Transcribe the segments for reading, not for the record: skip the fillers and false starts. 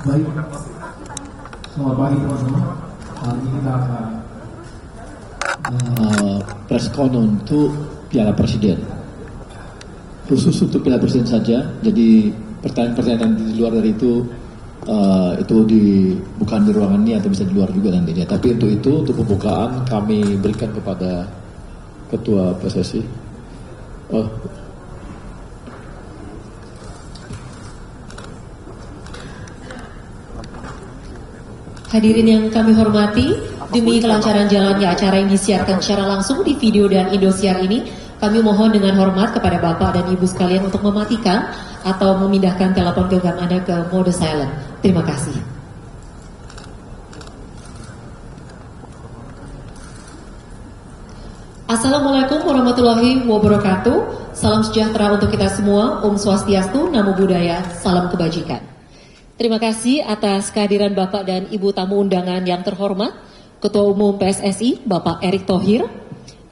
Baik, selamat pagi teman-teman. Hari ini kita akan press con untuk Piala Presiden. Khusus untuk Piala Presiden saja. Jadi pertanyaan-pertanyaan di luar dari itu bukan di ruangan ini atau bisa di luar juga nantinya. Tapi untuk pembukaan kami berikan kepada Ketua PSSI. Hadirin yang kami hormati, demi kelancaran jalannya acara yang disiarkan secara langsung di video dan Indosiar ini, kami mohon dengan hormat kepada Bapak dan Ibu sekalian untuk mematikan atau memindahkan telepon genggam Anda ke mode silent. Terima kasih. Assalamualaikum warahmatullahi wabarakatuh. Salam sejahtera untuk kita semua. Om Swastiastu, Namo Buddhaya, salam kebajikan. Terima kasih atas kehadiran Bapak dan Ibu tamu undangan yang terhormat, Ketua Umum PSSI Bapak Erick Thohir,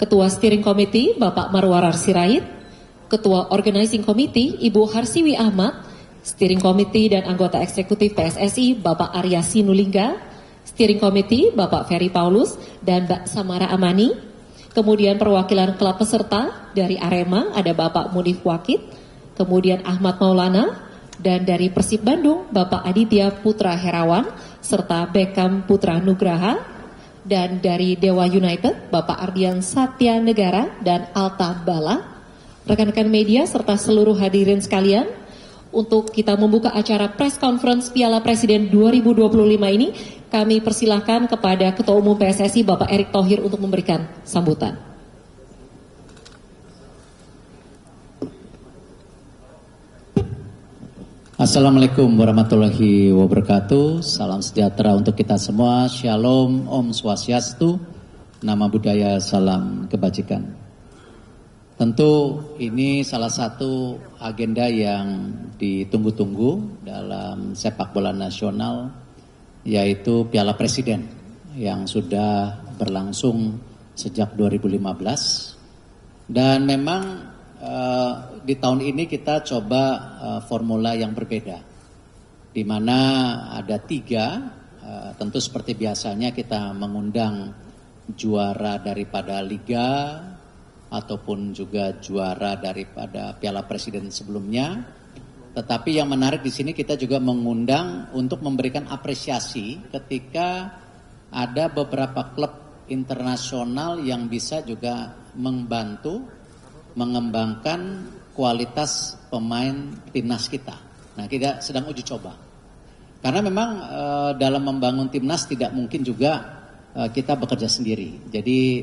Ketua Steering Committee Bapak Marwarar Sirait, Ketua Organizing Committee Ibu Harsiwi Ahmad, Steering Committee dan anggota eksekutif PSSI Bapak Arya Sinulinga, Steering Committee Bapak Ferry Paulus dan Mbak Samara Amani, kemudian perwakilan klub peserta dari Arema ada Bapak Munif Wakid, kemudian Ahmad Maulana, dan dari Persib Bandung, Bapak Aditya Putra Herawan, serta Beckham Putra Nugraha, dan dari Dewa United, Bapak Ardian Satya Negara dan Alta Bala, rekan-rekan media serta seluruh hadirin sekalian, untuk kita membuka acara press conference Piala Presiden 2025 ini, kami persilahkan kepada Ketua Umum PSSI Bapak Erick Thohir untuk memberikan sambutan. Assalamualaikum warahmatullahi wabarakatuh. Salam sejahtera untuk kita semua. Shalom, Om Swastiastu, Namo Buddhaya, salam kebajikan. Tentu ini salah satu agenda yang ditunggu-tunggu dalam sepak bola nasional, yaitu Piala Presiden yang sudah berlangsung sejak 2015. Dan memang di tahun ini kita coba formula yang berbeda, di mana ada 3, tentu seperti biasanya kita mengundang juara daripada Liga ataupun juga juara daripada Piala Presiden sebelumnya. Tetapi yang menarik di sini kita juga mengundang untuk memberikan apresiasi ketika ada beberapa klub internasional yang bisa juga membantu mengembangkan kualitas pemain timnas kita. Nah, kita sedang uji coba. Karena memang dalam membangun timnas tidak mungkin juga kita bekerja sendiri. Jadi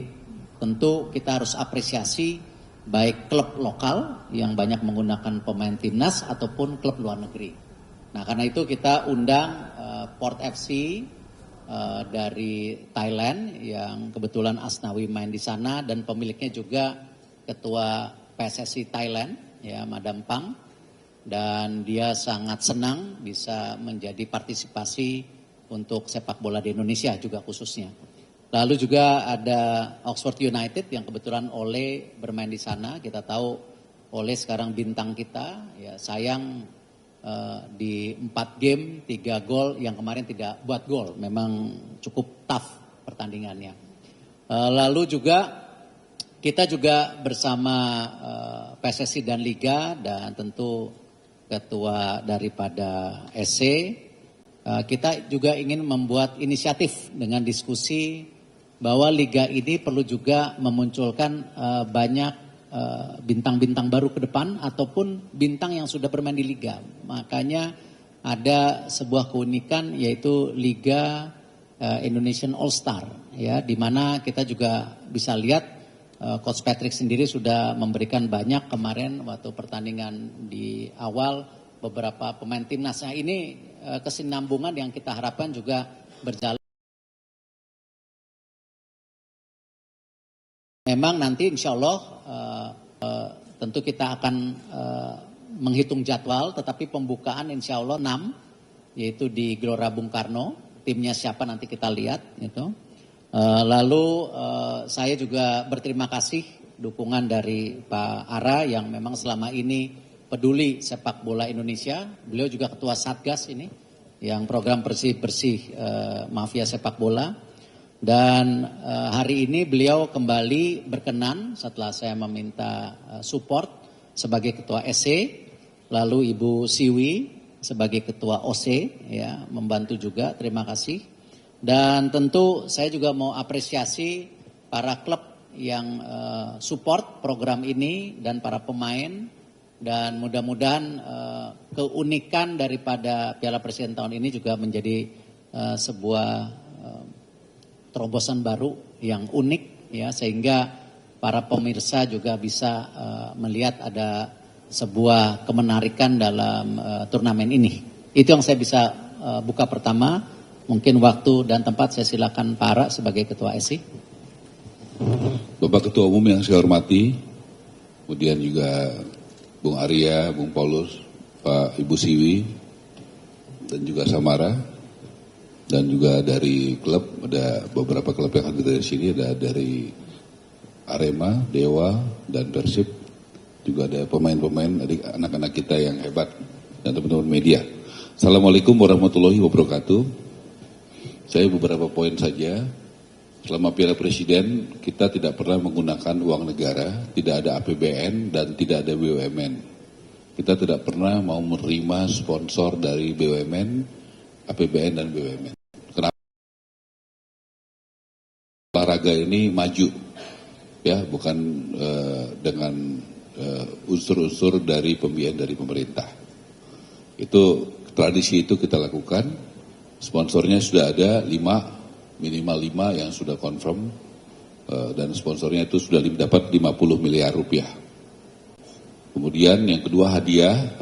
tentu kita harus apresiasi baik klub lokal yang banyak menggunakan pemain timnas ataupun klub luar negeri. Nah, karena itu kita undang Port FC dari Thailand yang kebetulan Asnawi main di sana dan pemiliknya juga Ketua PSSI Thailand, ya Madam Pang, dan dia sangat senang bisa menjadi partisipasi untuk sepak bola di Indonesia juga khususnya. Lalu juga ada Oxford United yang kebetulan Ole bermain di sana. Kita tahu Ole sekarang bintang kita, ya sayang di 4 game 3 gol yang kemarin tidak buat gol. Memang cukup tough pertandingannya. Lalu juga kita juga bersama PSSI dan Liga dan tentu ketua daripada SC, kita juga ingin membuat inisiatif dengan diskusi bahwa Liga ini perlu juga memunculkan banyak bintang-bintang baru ke depan ataupun bintang yang sudah bermain di Liga. Makanya ada sebuah keunikan yaitu Liga Indonesian All Star, ya, di mana kita juga bisa lihat Coach Patrick sendiri sudah memberikan banyak kemarin waktu pertandingan di awal beberapa pemain timnas. Nah, ini kesinambungan yang kita harapkan juga berjalan. Memang nanti insya Allah tentu kita akan menghitung jadwal, tetapi pembukaan insya Allah 6, yaitu di Gelora Bung Karno. Timnya siapa nanti kita lihat gitu. Lalu saya juga berterima kasih dukungan dari Pak Ara yang memang selama ini peduli sepak bola Indonesia. Beliau juga ketua Satgas ini yang program bersih-bersih mafia sepak bola. Dan hari ini beliau kembali berkenan setelah saya meminta support sebagai ketua SC, lalu Ibu Siwi sebagai ketua OC ya membantu juga, terima kasih. Dan tentu saya juga mau apresiasi para klub yang support program ini dan para pemain, dan mudah-mudahan keunikan daripada Piala Presiden tahun ini juga menjadi sebuah terobosan baru yang unik ya, sehingga para pemirsa juga bisa melihat ada sebuah kemenarikan dalam turnamen ini. Itu yang saya bisa buka pertama. Mungkin waktu dan tempat saya silakan Pak Ara sebagai ketua SC. Bapak Ketua Umum yang saya hormati, kemudian juga Bung Arya, Bung Paulus, Pak Ibu Siwi, dan juga Samara, dan juga dari klub, ada beberapa klub yang hadir dari sini, ada dari Arema, Dewa, dan Persib, juga ada pemain-pemain, anak-anak kita yang hebat, dan teman-teman media. Assalamualaikum warahmatullahi wabarakatuh. Saya beberapa poin saja. Selama Piala Presiden, kita tidak pernah menggunakan uang negara, tidak ada APBN, dan tidak ada BUMN. Kita tidak pernah mau menerima sponsor dari BUMN, APBN, dan BUMN. Kenapa? Olahraga ini maju, ya, bukan dengan unsur-unsur dari pembiayaan dari pemerintah. Itu tradisi itu kita lakukan. Sponsornya sudah ada minimal 5 yang sudah confirm, dan sponsornya itu sudah dapat 50 miliar rupiah. Kemudian yang kedua hadiah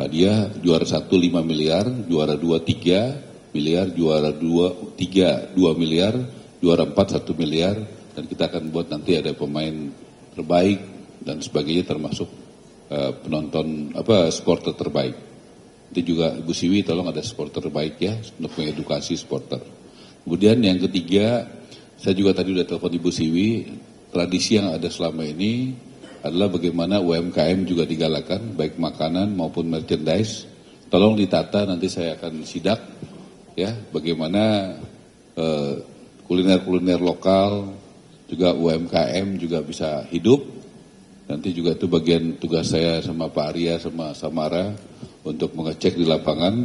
juara 1 5 miliar, juara 2 3 miliar, juara 3 2 miliar, juara 4 1 miliar, dan kita akan buat nanti ada pemain terbaik dan sebagainya, termasuk penonton supporter terbaik. Itu juga Ibu Siwi tolong ada supporter terbaik ya, untuk mengedukasi supporter. Kemudian yang ketiga, saya juga tadi udah telepon Ibu Siwi, tradisi yang ada selama ini adalah bagaimana UMKM juga digalakan, baik makanan maupun merchandise. Tolong ditata, nanti saya akan sidak, ya, bagaimana kuliner-kuliner lokal, juga UMKM juga bisa hidup. Nanti juga itu bagian tugas saya sama Pak Arya, sama Samara, untuk mengecek di lapangan.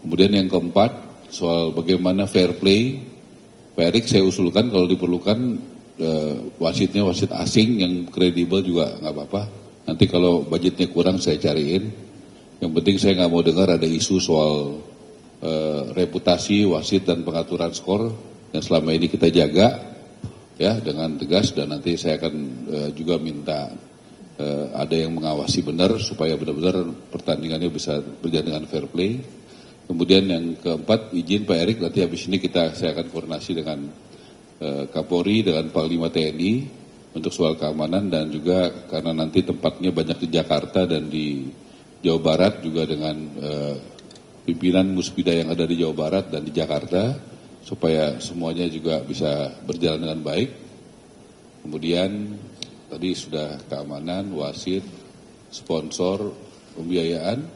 Kemudian yang keempat, soal bagaimana fair play, Pak Erik saya usulkan kalau diperlukan wasitnya wasit asing yang kredibel juga nggak apa-apa. Nanti kalau budgetnya kurang saya cariin. Yang penting saya nggak mau dengar ada isu soal reputasi wasit dan pengaturan skor yang selama ini kita jaga ya dengan tegas, dan nanti saya akan juga minta ada yang mengawasi benar supaya benar-benar pertandingannya bisa berjalan dengan fair play. Kemudian yang keempat, izin Pak Erik, nanti habis ini saya akan koordinasi dengan Kapolri, dengan Panglima TNI untuk soal keamanan, dan juga karena nanti tempatnya banyak di Jakarta dan di Jawa Barat, juga dengan pimpinan Musbida yang ada di Jawa Barat dan di Jakarta, supaya semuanya juga bisa berjalan dengan baik. Kemudian tadi sudah keamanan, wasit, sponsor, pembiayaan.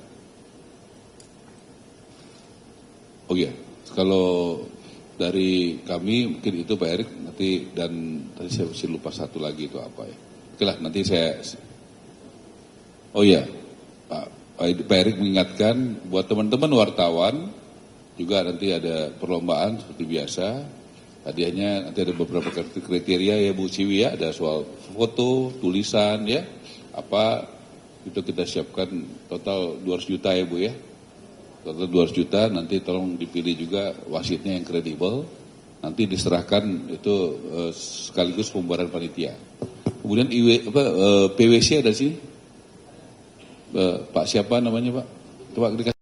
Oh iya, kalau dari kami mungkin itu Pak Erik nanti, dan tadi saya masih lupa satu lagi itu apa ya. Oke lah, nanti saya. Oh iya, Pak Erik mengingatkan buat teman-teman wartawan juga nanti ada perlombaan seperti biasa. Hadiahnya nanti ada beberapa kriteria ya Bu Siwi ya, ada soal foto, tulisan ya, apa itu kita siapkan total 200 juta ya Bu ya. Total 200 juta, nanti tolong dipilih juga wasitnya yang kredibel, nanti diserahkan itu sekaligus pembubaran panitia. Kemudian PWC ada sih, Pak siapa namanya Pak? Coba dikasih.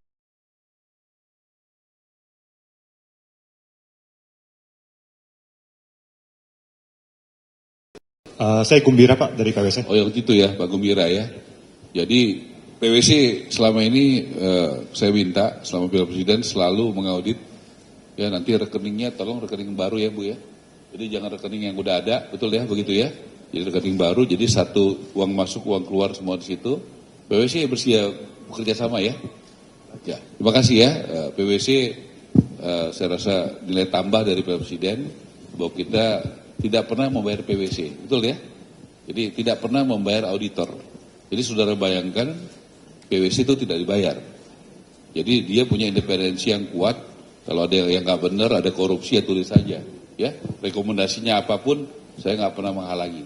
Saya Gumbira Pak dari KWC. Oh yang gitu ya Pak Gumbira ya. Jadi PWC selama ini saya minta selama Piala Presiden selalu mengaudit ya, nanti rekeningnya tolong rekening baru ya Bu ya. Jadi jangan rekening yang udah ada, betul ya begitu ya. Jadi rekening baru, jadi satu uang masuk uang keluar semua di situ. PWC bersedia bekerja sama ya. Ya terima kasih ya PWC saya rasa nilai tambah dari Pak Presiden bahwa kita tidak pernah membayar PwC, betul ya? Jadi tidak pernah membayar auditor. Jadi saudara bayangkan PwC itu tidak dibayar. Jadi dia punya independensi yang kuat. Kalau ada yang nggak benar, ada korupsi ya tulis saja. Ya, rekomendasinya apapun saya nggak pernah menghalangi.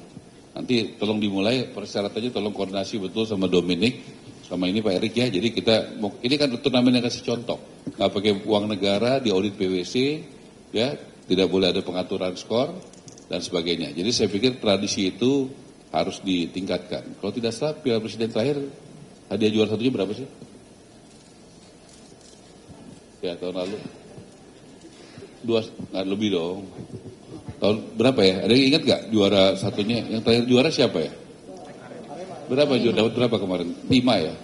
Nanti tolong dimulai persyaratannya, tolong koordinasi betul sama Dominik, sama ini Pak Erik ya. Jadi ini kan turnamen yang kasih contoh, nggak pakai uang negara, di audit PwC, ya, tidak boleh ada pengaturan skor dan sebagainya. Jadi saya pikir tradisi itu harus ditingkatkan. Kalau tidak salah Piala Presiden terakhir hadiah juara satunya berapa sih? Ya tahun lalu 2, nggak lebih dong. Tahun berapa ya? Ada yang ingat nggak juara satunya? Yang terakhir juara siapa ya? Berapa juara? Dapat berapa kemarin? 5 ya?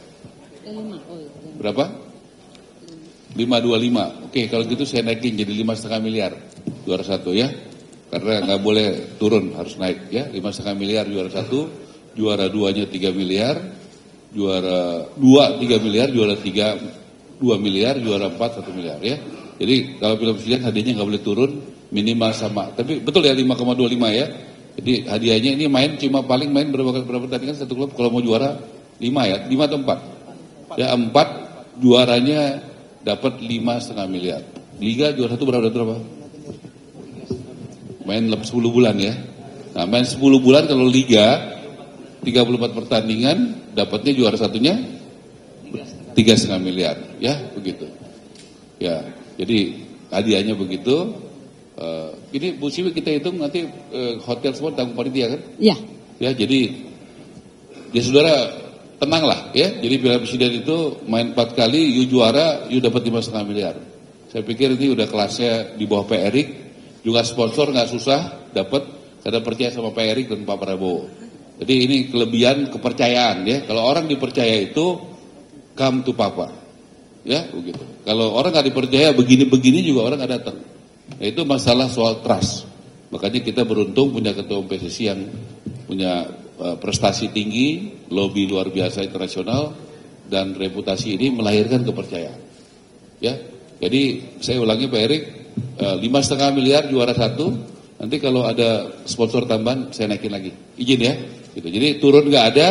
Berapa? 525. Oke, kalau gitu saya naikin jadi 5,5 miliar juara satu ya. Karena nggak boleh turun, harus naik ya. 5,5 miliar juara satu, juara 2-nya 3 miliar, juara 2 3 miliar, juara 3 2 miliar, juara 4 1 miliar ya. Jadi kalau Piala Presiden hadiahnya nggak boleh turun, minimal sama. Tapi betul ya 5,25 ya. Jadi hadiahnya ini cuma paling main berapa pertandingan satu klub kalau mau juara 5 ya, 5 atau 4? Ya 4, juaranya dapat 5,5 miliar. Liga juara 1 berapa? Main 10 bulan ya. Nah main 10 bulan kalau Liga 34 pertandingan dapatnya juara satunya 3,5 miliar ya begitu. Ya jadi hadiahnya begitu. Ini Bu Siwi kita hitung nanti hotel semua tanggung panitia kan? Iya. Ya jadi ya saudara tenanglah ya. Jadi Piala Presiden itu main 4 kali, you juara, you dapat 5,5 miliar. Saya pikir ini udah kelasnya di bawah Pak Erik. Juga sponsor nggak susah dapat karena percaya sama Pak Erik dan Pak Prabowo. Jadi ini kelebihan kepercayaan ya. Kalau orang dipercaya itu come to Papa, ya begitu. Kalau orang nggak dipercaya begini-begini juga orang nggak datang. Nah, itu masalah soal trust. Makanya kita beruntung punya ketua umum PSSI yang punya prestasi tinggi, lobby luar biasa internasional, dan reputasi ini melahirkan kepercayaan. Ya, jadi saya ulangi Pak Erik. 5,5 miliar juara 1, nanti kalau ada sponsor tambahan saya naikin lagi, izin ya, gitu. Jadi turun nggak ada,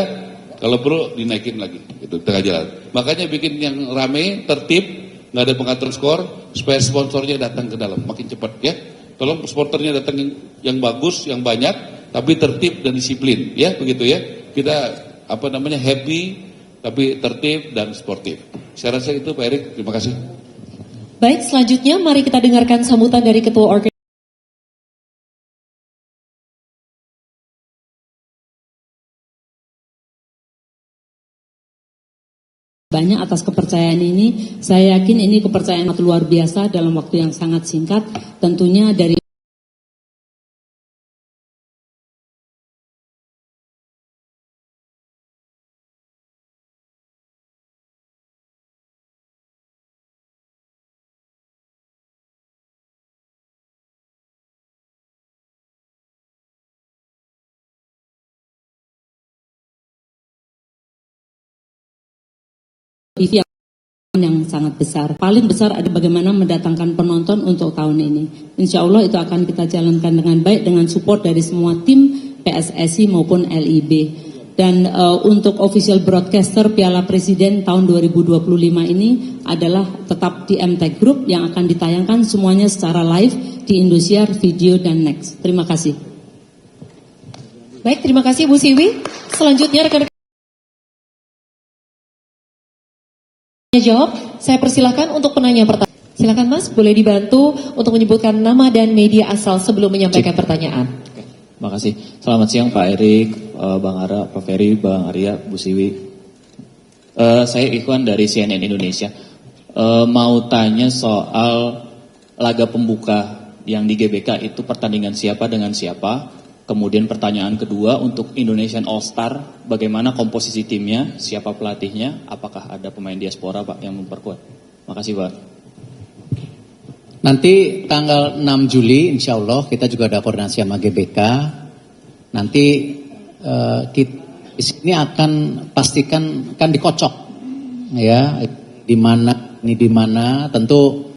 kalau perlu dinaikin lagi, gitu tengah jalan. Makanya bikin yang rame, tertib, nggak ada pengaturan skor, supaya sponsornya datang ke dalam, makin cepat ya. Tolong sponsornya datang yang bagus, yang banyak, tapi tertib dan disiplin, ya begitu ya. Kita happy, tapi tertib dan sportif. Saya rasa itu Pak Erik, terima kasih. Baik, selanjutnya mari kita dengarkan sambutan dari Ketua Organisasi. Banyak atas kepercayaan ini, saya yakin ini kepercayaan luar biasa dalam waktu yang sangat singkat, tentunya dari TV yang sangat besar. Paling besar ada bagaimana mendatangkan penonton untuk tahun ini. Insya Allah itu akan kita jalankan dengan baik dengan support dari semua tim PSSI maupun LIB. Dan untuk official broadcaster Piala Presiden tahun 2025 ini adalah tetap di MTech Group yang akan ditayangkan semuanya secara live di Indosiar Video dan Next. Terima kasih. Baik, terima kasih Bu Siwi. Selanjutnya rekan-rekan jawab, saya persilahkan untuk penanya pertanyaan. Silakan Mas, boleh dibantu untuk menyebutkan nama dan media asal sebelum menyampaikan pertanyaan. Terima kasih. Selamat siang Pak Erik, Bang Ara, Pak Ferry, Bang Arya, Bu Siwi. Saya Ikhwan dari CNN Indonesia. Mau tanya soal laga pembuka yang di GBK itu pertandingan siapa dengan siapa. Kemudian pertanyaan kedua untuk Indonesian All Star, bagaimana komposisi timnya, siapa pelatihnya, apakah ada pemain diaspora Pak yang memperkuat? Makasih Pak. Nanti tanggal 6 Juli insya Allah kita juga ada koordinasi sama GBK. Nanti kita di sini akan pastikan kan dikocok ya di mana tentu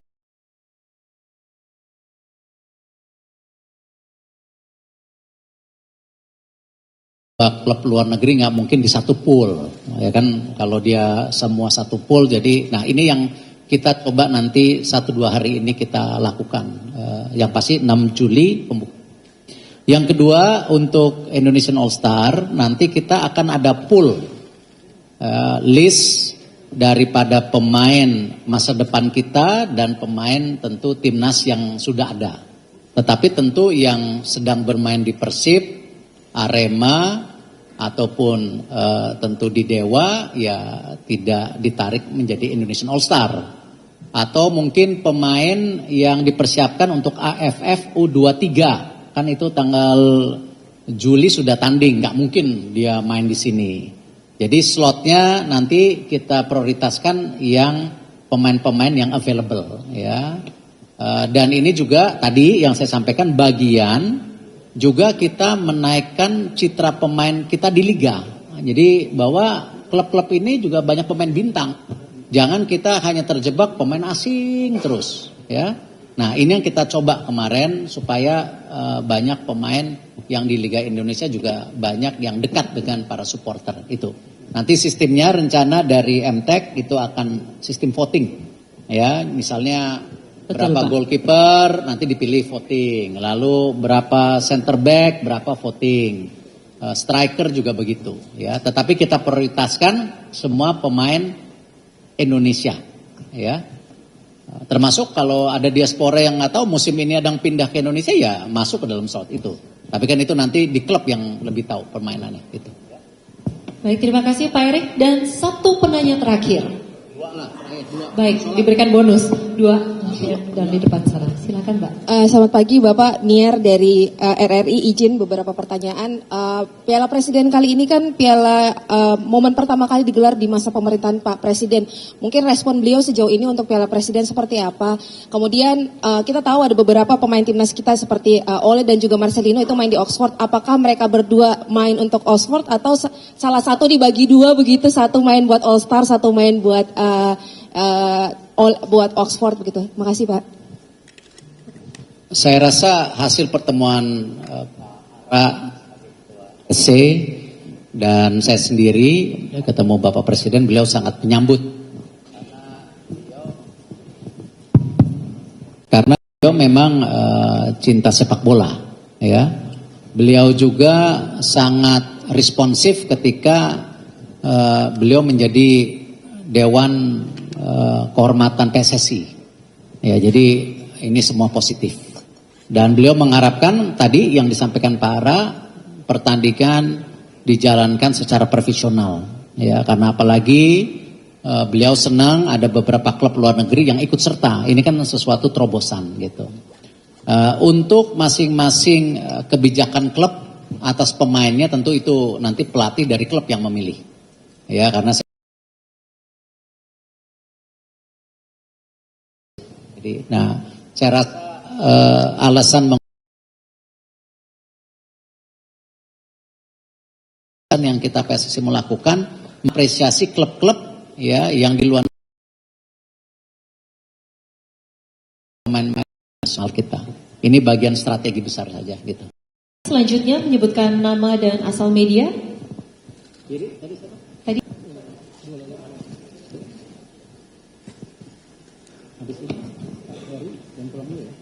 klub luar negeri nggak mungkin di satu pool, ya kan? Kalau dia semua satu pool, jadi, nah ini yang kita coba nanti 1-2 hari ini kita lakukan. Yang pasti 6 Juli pembukaan. Yang kedua untuk Indonesian All Star nanti kita akan ada pool list daripada pemain masa depan kita dan pemain tentu timnas yang sudah ada. Tetapi tentu yang sedang bermain di Persib, Arema ataupun tentu di Dewa ya tidak ditarik menjadi Indonesian All Star. Atau mungkin pemain yang dipersiapkan untuk AFF U23, kan itu tanggal Juli sudah tanding, nggak mungkin dia main di sini. Jadi slotnya nanti kita prioritaskan yang pemain-pemain yang available, ya. Dan ini juga tadi yang saya sampaikan bagian juga kita menaikkan citra pemain kita di liga. Jadi bahwa klub-klub ini juga banyak pemain bintang. Jangan kita hanya terjebak pemain asing terus, ya. Nah, ini yang kita coba kemarin supaya banyak pemain yang di Liga Indonesia juga banyak yang dekat dengan para supporter itu. Nanti sistemnya rencana dari MTEK itu akan sistem voting, ya. Misalnya berapa goalkeeper nanti dipilih voting, lalu berapa center back berapa voting, striker juga begitu, ya. Tetapi kita prioritaskan semua pemain Indonesia, ya. Termasuk kalau ada diaspora yang nggak tahu musim ini ada yang pindah ke Indonesia ya masuk ke dalam slot itu. Tapi kan itu nanti di klub yang lebih tahu permainannya itu. Baik, terima kasih Pak Erik. Dan satu penanya terakhir. Baik, diberikan bonus 2 dan di depan sana. Silakan Mbak. Selamat pagi Bapak, Niar dari RRI, izin beberapa pertanyaan. Piala Presiden kali ini kan momen pertama kali digelar di masa pemerintahan Pak Presiden. Mungkin respon beliau sejauh ini untuk Piala Presiden seperti apa? Kemudian kita tahu ada beberapa pemain timnas kita seperti Ole dan juga Marcelino itu main di Oxford. Apakah mereka berdua main untuk Oxford atau salah satu dibagi dua begitu, satu main buat All Star, satu main buat buat Oxford begitu. Makasih Pak. Saya rasa hasil pertemuan Pak C dan saya sendiri ketemu Bapak Presiden, beliau sangat menyambut karena beliau memang cinta sepak bola, ya. Beliau juga sangat responsif ketika beliau menjadi Dewan Kehormatan PSSI, ya. Jadi ini semua positif dan beliau mengharapkan tadi yang disampaikan Pak Ara, pertandingan dijalankan secara profesional, ya, karena apalagi beliau senang ada beberapa klub luar negeri yang ikut serta. Ini kan sesuatu terobosan gitu. Untuk masing-masing kebijakan klub atas pemainnya tentu itu nanti pelatih dari klub yang memilih, ya, karena saya rasa alasan yang kita PSSI melakukan mengapresiasi klub-klub, ya, yang di luar pemain-pemain nasional kita. Ini bagian strategi besar saja gitu. Selanjutnya menyebutkan nama dan asal media. Tadi.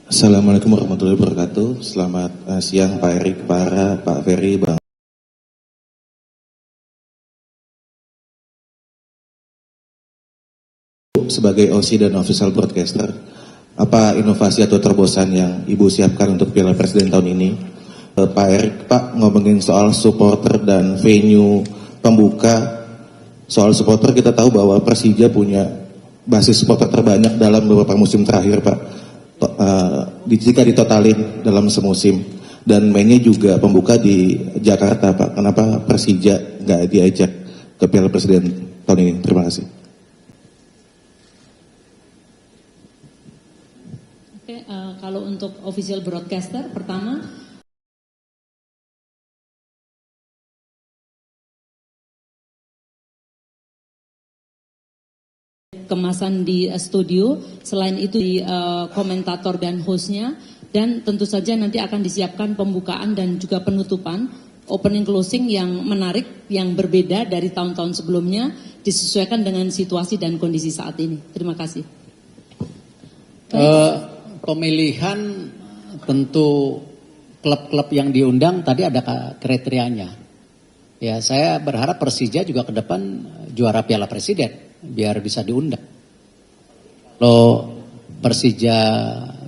Assalamualaikum warahmatullahi wabarakatuh. Selamat siang Pak Erik, Pak Ara, Pak Ferry, Bang. Sebagai OC dan official broadcaster, apa inovasi atau terobosan yang Ibu siapkan untuk Piala Presiden tahun ini? Pak Erik, Pak, ngomongin soal supporter dan venue pembuka. Soal supporter kita tahu bahwa Persija punya basis supporter terbanyak dalam beberapa musim terakhir, Pak. Jika ditotalin dalam semusim, dan mainnya juga pembuka di Jakarta, Pak. Kenapa Persija nggak diajak ke Piala Presiden tahun ini? Terima kasih. Oke, kalau untuk official broadcaster, pertama kemasan di studio, selain itu di komentator dan hostnya, dan tentu saja nanti akan disiapkan pembukaan dan juga penutupan. opening closing yang menarik, yang berbeda dari tahun-tahun sebelumnya, disesuaikan dengan situasi dan kondisi saat ini. Terima kasih. Pemilihan tentu klub-klub yang diundang tadi ada kriterianya. Ya, saya berharap Persija juga ke depan juara Piala Presiden biar bisa diundang. Kalau Persija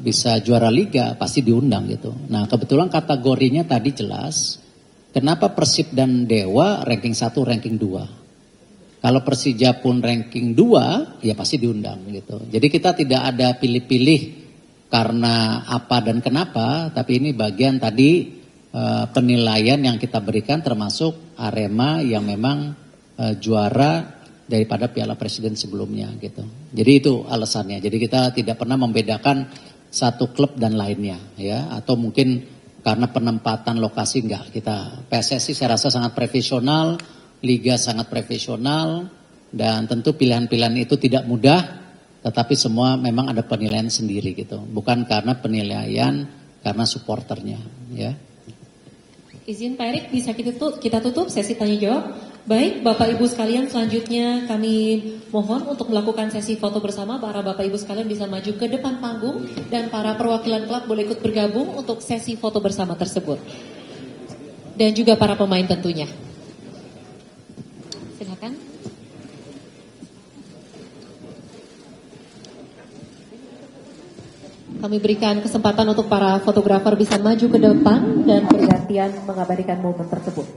bisa juara Liga pasti diundang gitu. Nah, kebetulan kategorinya tadi jelas. Kenapa Persib dan Dewa ranking 1, ranking 2? Kalau Persija pun ranking 2, ya pasti diundang gitu. Jadi kita tidak ada pilih-pilih karena apa dan kenapa, tapi ini bagian tadi penilaian yang kita berikan termasuk Arema yang memang juara daripada Piala Presiden sebelumnya gitu. Jadi itu alasannya. Jadi kita tidak pernah membedakan satu klub dan lainnya ya, atau mungkin karena penempatan lokasi enggak. Kita PSSI saya rasa sangat profesional, Liga sangat profesional, dan tentu pilihan-pilihan itu tidak mudah, tetapi semua memang ada penilaian sendiri gitu. Bukan karena penilaian karena supporternya ya. Izin Pak Erik, bisa kita tutup sesi tanya jawab. Baik, Bapak Ibu sekalian, selanjutnya kami mohon untuk melakukan sesi foto bersama. Para Bapak Ibu sekalian bisa maju ke depan panggung dan para perwakilan klub boleh ikut bergabung untuk sesi foto bersama tersebut. Dan juga para pemain tentunya. Silakan. Kami berikan kesempatan untuk para fotografer bisa maju ke depan dan bergantian mengabadikan momen tersebut.